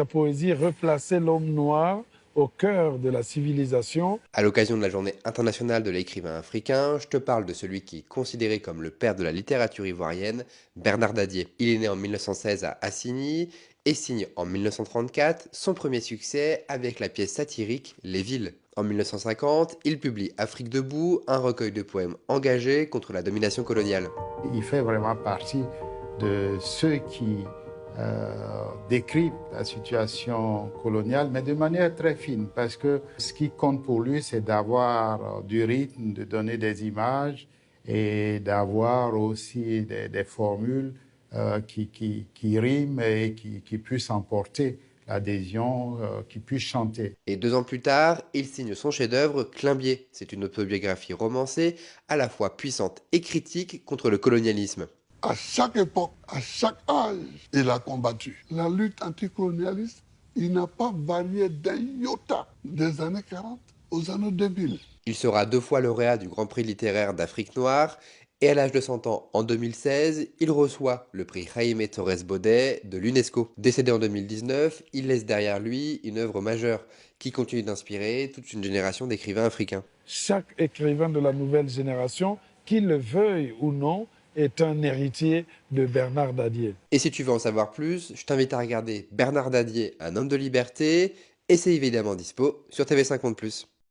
La poésie replaçait l'homme noir au cœur de la civilisation. À l'occasion de la journée internationale de l'écrivain africain, je te parle de celui qui est considéré comme le père de la littérature ivoirienne, Bernard Dadier. Il est né en 1916 à Assigny et signe en 1934 son premier succès avec la pièce satirique Les Villes. En 1950, il publie Afrique debout, un recueil de poèmes engagés contre la domination coloniale. Il fait vraiment partie de ceux qui décryptent la situation coloniale, mais de manière très fine, parce que ce qui compte pour lui, c'est d'avoir du rythme, de donner des images et d'avoir aussi des formules qui riment et qui puissent emporter l'adhésion, qui puissent chanter. Et 2 ans plus tard, il signe son chef-d'œuvre Climbié. C'est une autobiographie romancée, à la fois puissante et critique contre le colonialisme. À chaque époque, à chaque âge, il a combattu. La lutte anticolonialiste, il n'a pas varié d'un iota des années 40 aux années 2000. Il sera 2 fois lauréat du Grand Prix littéraire d'Afrique noire et à l'âge de 100 ans, en 2016, il reçoit le prix Jaime Torres Bodet de l'UNESCO. Décédé en 2019, il laisse derrière lui une œuvre majeure qui continue d'inspirer toute une génération d'écrivains africains. Chaque écrivain de la nouvelle génération, qu'il le veuille ou non, est un héritier de Bernard Dadier. Et si tu veux en savoir plus, je t'invite à regarder Bernard Dadier, un homme de liberté, et c'est évidemment dispo sur TV50+.